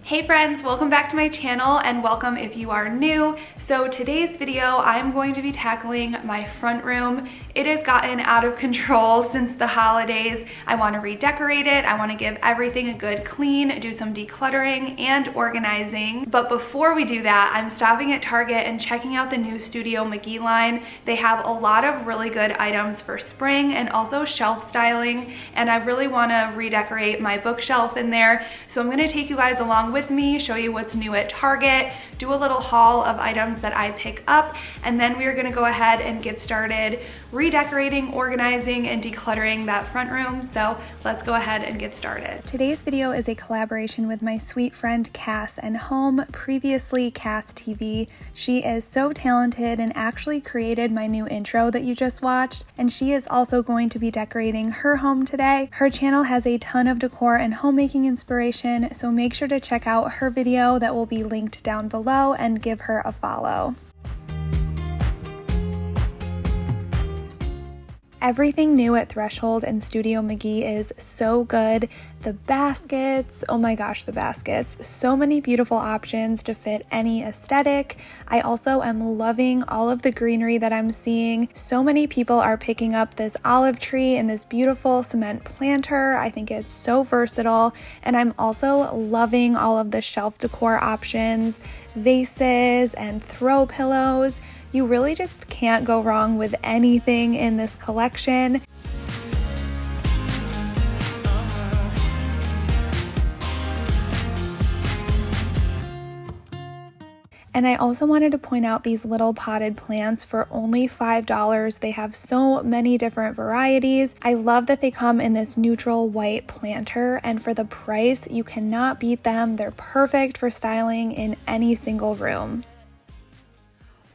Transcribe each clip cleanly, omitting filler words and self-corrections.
Hey friends, welcome back to my channel and welcome if you are new. So today's video, I'm going to be tackling my front room. It has gotten out of control since the holidays. I want to redecorate it. I want to give everything a good clean, do some decluttering and organizing. But before we do that, I'm stopping at Target and checking out the new Studio McGee line. They have a lot of really good items for spring and also shelf styling. And I really want to redecorate my bookshelf in there. So I'm going to take you guys along with me, show you what's new at Target, do a little haul of items that I pick up, and then we are going to go ahead and get started redecorating, organizing, and decluttering that front room. So let's go ahead and get started. Today's video is a collaboration with my sweet friend Cass and Home, previously Cass TV. She is so talented and actually created my new intro that you just watched, and she is also going to be decorating her home today. Her channel has a ton of decor and homemaking inspiration, so make sure to check out her video that will be linked down below and give her a follow. Everything new at Threshold and Studio McGee is so good. The baskets, oh my gosh, the baskets. So many beautiful options to fit any aesthetic. I also am loving all of the greenery that I'm seeing. So many people are picking up this olive tree and this beautiful cement planter. I think it's so versatile. And I'm also loving all of the shelf decor options, vases and throw pillows. You really just can't go wrong with anything in this collection. And I also wanted to point out these little potted plants for only $5. They have so many different varieties. I love that they come in this neutral white planter, and for the price, you cannot beat them. They're perfect for styling in any single room.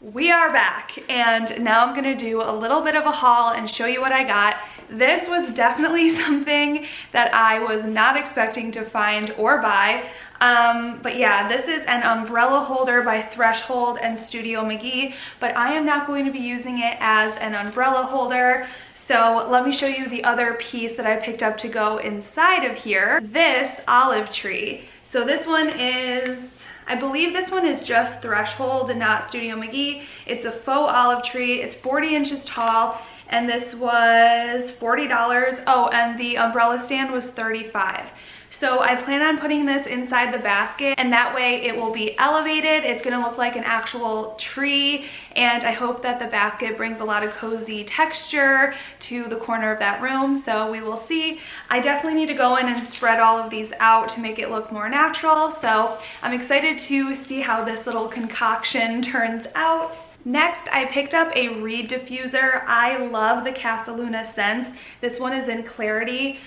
We are back, and now I'm gonna do a little bit of a haul and show you what I got. This was definitely something that I was not expecting to find or buy. But yeah, this is an umbrella holder by Threshold and Studio McGee, but I am not going to be using it as an umbrella holder. So let me show you the other piece that I picked up to go inside of here. This olive tree. So this one is, I believe this one is just Threshold and not Studio McGee. It's a faux olive tree. It's 40 inches tall, and this was $40. Oh, and the umbrella stand was $35. So I plan on putting this inside the basket, and that way it will be elevated. It's gonna look like an actual tree, and I hope that the basket brings a lot of cozy texture to the corner of that room, so we will see. I definitely need to go in and spread all of these out to make it look more natural, so I'm excited to see how this little concoction turns out. Next, I picked up a reed diffuser. I love the Casaluna scents. This one is in Clarity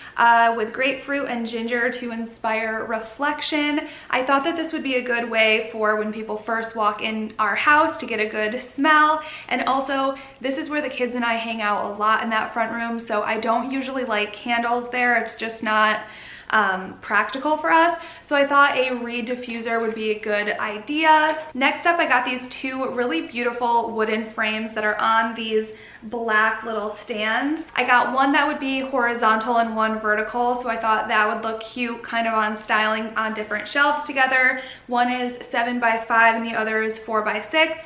with grapefruit and ginger to inspire reflection. I thought that this would be a good way for when people first walk in our house to get a good smell. And also, this is where the kids and I hang out a lot in that front room, so I don't usually light candles there. It's just not practical for us. So I thought a reed diffuser would be a good idea. Next up, I got these two really beautiful wooden frames that are on these black little stands. I got one that would be horizontal and one vertical, so I thought that would look cute kind of on styling on different shelves together. One is 7x5 and the other is 4x6.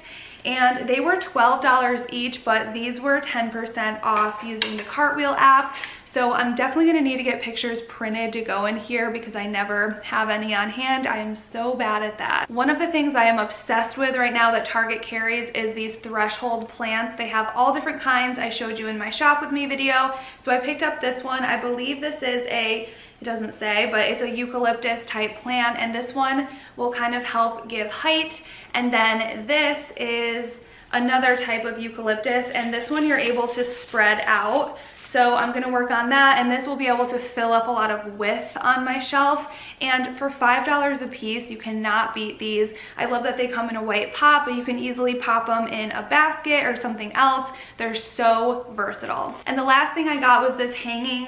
And they were $12 each, but these were 10% off using the Cartwheel app. So I'm definitely gonna need to get pictures printed to go in here because I never have any on hand. I am so bad at that. One of the things I am obsessed with right now that Target carries is these Threshold plants. They have all different kinds. I showed you in my shop with me video. So I picked up this one. I believe this is it doesn't say, but it's a eucalyptus type plant, and this one will kind of help give height. And then this is another type of eucalyptus, and this one you're able to spread out. So I'm gonna work on that, and this will be able to fill up a lot of width on my shelf. And for $5 a piece, you cannot beat these. I love that they come in a white pot, but you can easily pop them in a basket or something else. They're so versatile. And the last thing I got was this hanging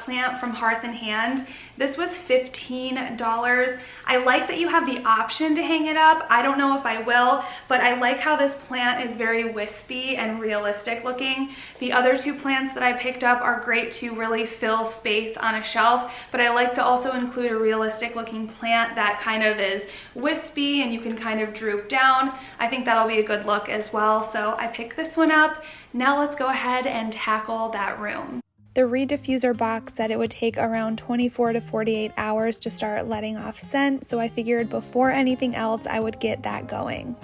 plant from Hearth and Hand. This was $15. I like that you have the option to hang it up. I don't know if I will, but I like how this plant is very wispy and realistic looking. The other two plants that I picked up are great to really fill space on a shelf, but I like to also include a realistic looking plant that kind of is wispy and you can kind of droop down. I think that'll be a good look as well. So I picked this one up. Now let's go ahead and tackle that room. The Diffuser box said it would take around 24 to 48 hours to start letting off scent, so I figured before anything else I would get that going.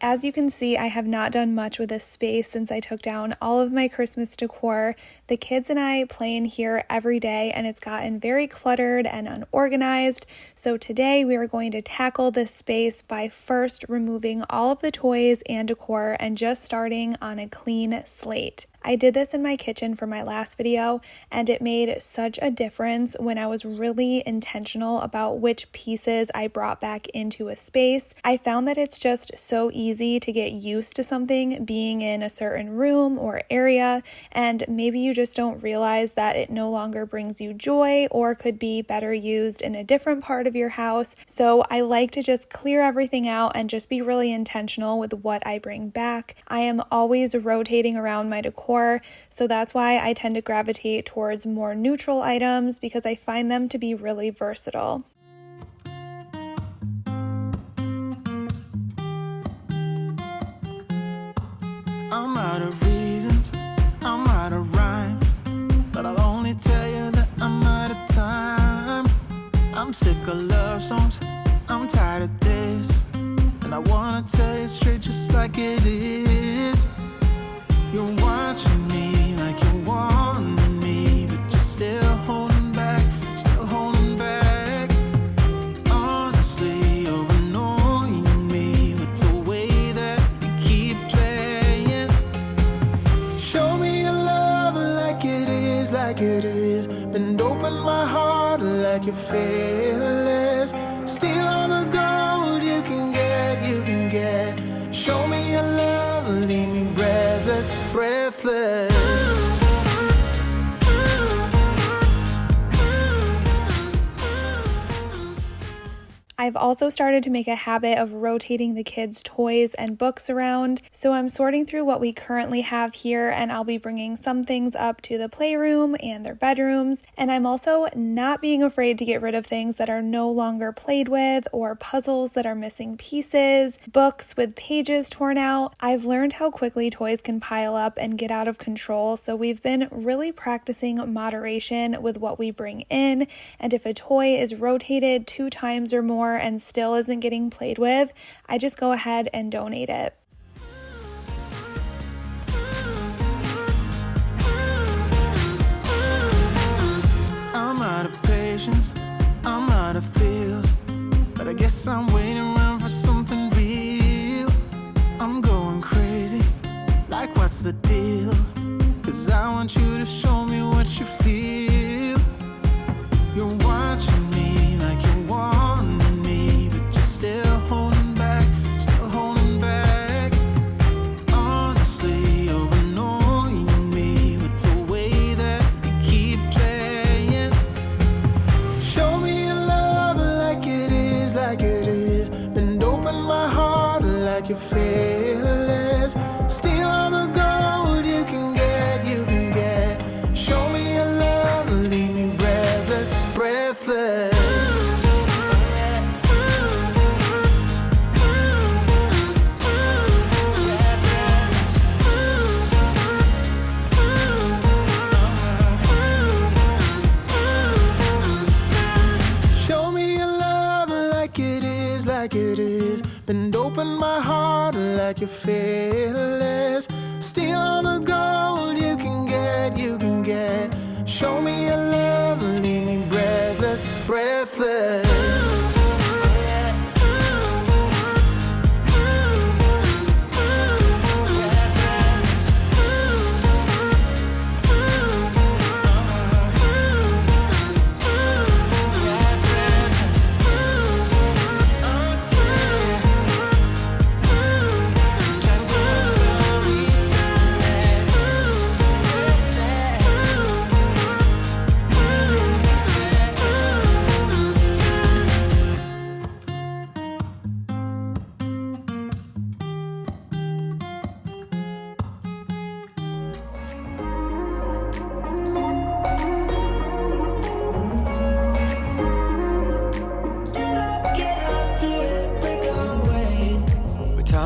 As you can see, I have not done much with this space since I took down all of my Christmas decor. The kids and I play in here every day and it's gotten very cluttered and unorganized. So today we are going to tackle this space by first removing all of the toys and decor and just starting on a clean slate. I did this in my kitchen for my last video and it made such a difference when I was really intentional about which pieces I brought back into a space. I found that it's just so easy to get used to something being in a certain room or area, and maybe you just don't realize that it no longer brings you joy or could be better used in a different part of your house. So I like to just clear everything out and just be really intentional with what I bring back. I am always rotating around my decor, so that's why I tend to gravitate towards more neutral items because I find them to be really versatile. I'm out of reasons, I'm out of rhyme, but I'll only tell you that I'm out of time. I'm sick of love songs, I'm tired of this, and I wanna tell you straight just like it is. You're watching me like you want me, but you're still holding back, still holding back. Honestly, you're annoying me with the way that you keep playing. Show me your love like it is, like it is. Bend open my heart like you're fearless. Steal all the gold you can get, you can get. Show me your love, leave me breathless, breathless. I've also started to make a habit of rotating the kids' toys and books around, so I'm sorting through what we currently have here, and I'll be bringing some things up to the playroom and their bedrooms, and I'm also not being afraid to get rid of things that are no longer played with, or puzzles that are missing pieces, books with pages torn out. I've learned how quickly toys can pile up and get out of control, so we've been really practicing moderation with what we bring in, and if a toy is rotated 2 times or more and still isn't getting played with, I just go ahead and donate it. I'm out of patience, I'm out of feels, but I guess I'm waiting around for something real. I'm going crazy, like what's the deal? 'Cause I want you to show me what you feel. You're watching me like you want me, but you're still holding back, still holding back. Honestly, you're annoying me with the way that you keep playing. Show me your love like it is, like it is. Bend open my heart like you're fearless. Steal all the gold you can get, you can get. Show me your love, leave me breathless, breathless. Show me your love like it is, like it is. Bend open my heart like you're fearless. Steal all the gold you can get, you can get. Show me your love, leave me breathless, breathless.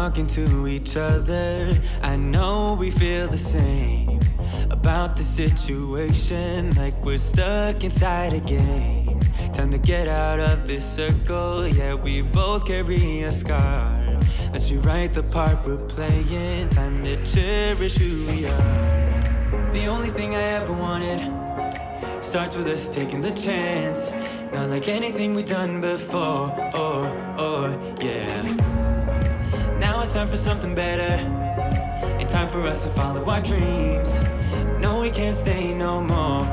talking to each other. I know we feel the same about the situation, like we're stuck inside a game. Time to get out of this circle, yeah, we both carry a scar. Let's rewrite the part we're playing, time to cherish who we are. The only thing I ever wanted starts with us taking the chance. Not like anything we've done before, yeah. Now it's time for something better, and time for us to follow our dreams. No, we can't stay no more.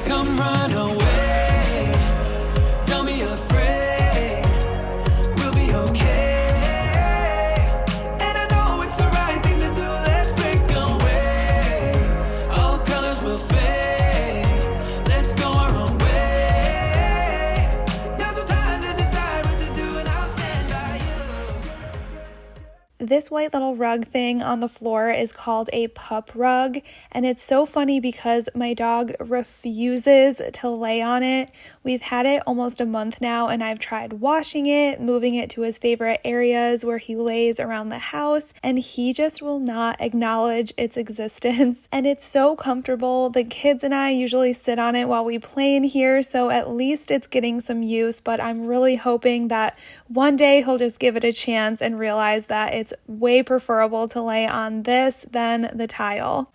Come run away, don't be afraid, we'll be okay. And I know it's the right thing to do, let's break away. All colors will fade, let's go our own way. Now's the time to decide what to do, and I'll stand by you. This white little rug thing on the floor is called a pup rug, and it's so funny because my dog refuses to lay on it. We've had it almost a month now, and I've tried washing it, moving it to his favorite areas where he lays around the house, and he just will not acknowledge its existence. And it's so comfortable. The kids and I usually sit on it while we play in here, so at least it's getting some use, but I'm really hoping that one day he'll just give it a chance and realize that it's way preferable to lay on this than the tile.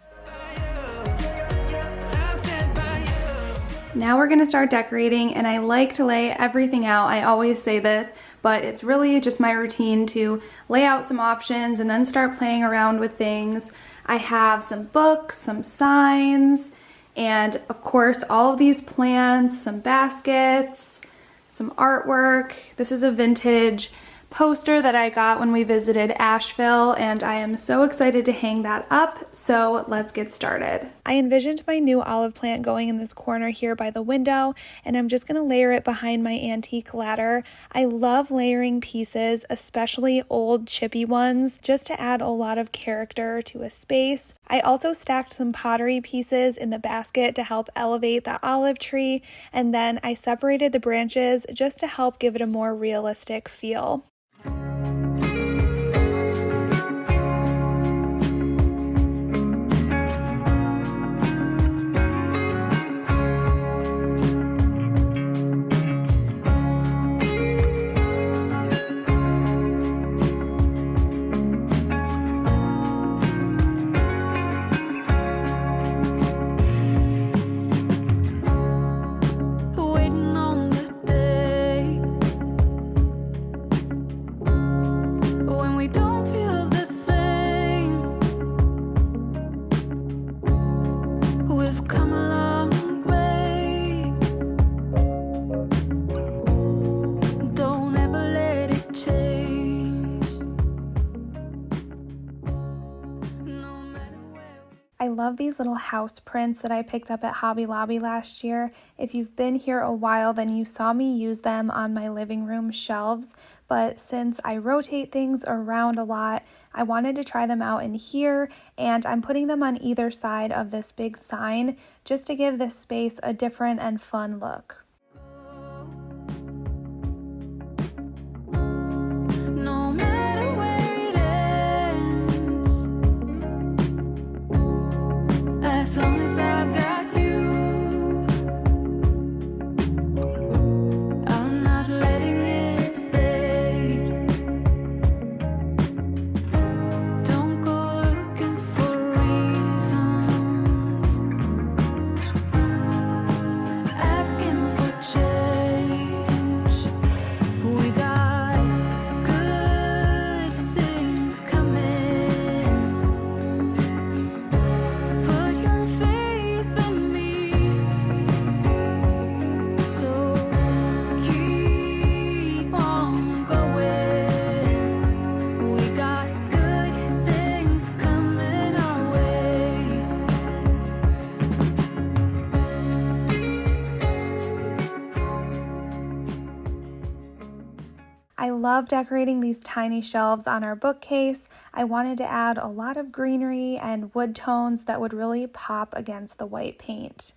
Now we're gonna start decorating, and I like to lay everything out. I always say this, but it's really just my routine to lay out some options and then start playing around with things. I have some books, some signs, and of course all of these plants, some baskets, some artwork. This is a vintage poster that I got when we visited Asheville, and I am so excited to hang that up, so let's get started. I envisioned my new olive plant going in this corner here by the window, and I'm just going to layer it behind my antique ladder. I love layering pieces, especially old chippy ones, just to add a lot of character to a space. I also stacked some pottery pieces in the basket to help elevate the olive tree, and then I separated the branches just to help give it a more realistic feel. I love these little house prints that I picked up at Hobby Lobby last year. If you've been here a while, then you saw me use them on my living room shelves, but since I rotate things around a lot, I wanted to try them out in here, and I'm putting them on either side of this big sign just to give this space a different and fun look. I love decorating these tiny shelves on our bookcase. I wanted to add a lot of greenery and wood tones that would really pop against the white paint.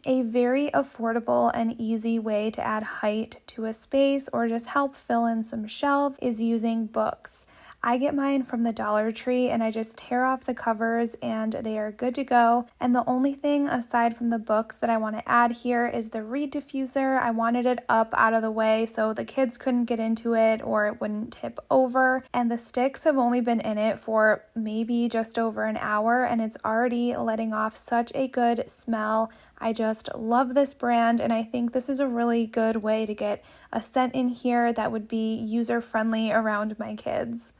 A very affordable and easy way to add height to a space or just help fill in some shelves is using books. I get mine from the Dollar Tree and I just tear off the covers and they are good to go. And the only thing aside from the books that I want to add here is the reed diffuser. I wanted it up out of the way so the kids couldn't get into it or it wouldn't tip over. And the sticks have only been in it for maybe just over an hour and it's already letting off such a good smell. I just love this brand and I think this is a really good way to get a scent in here that would be user-friendly around my kids.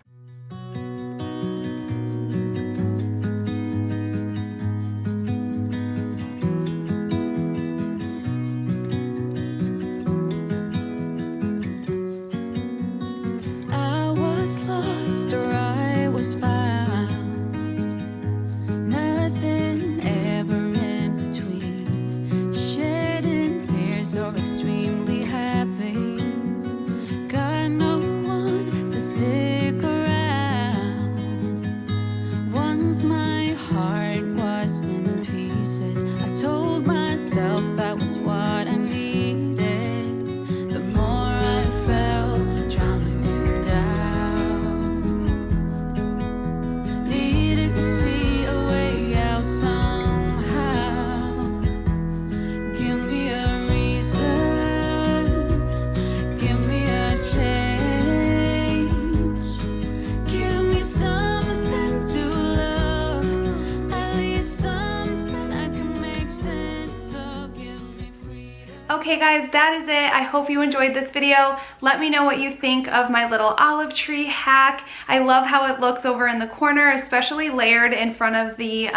Okay guys, that is it. I hope you enjoyed this video. Let me know what you think of my little olive tree hack. I love how it looks over in the corner, especially layered in front of the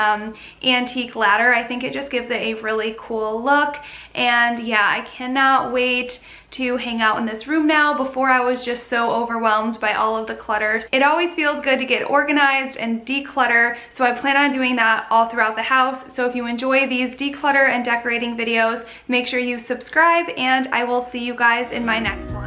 antique ladder. I think it just gives it a really cool look. And yeah, I cannot wait to hang out in this room now. Before I was just so overwhelmed by all of the clutter. It always feels good to get organized and declutter, so I plan on doing that all throughout the house. So if you enjoy these declutter and decorating videos, make sure you subscribe and I will see you guys in my next one.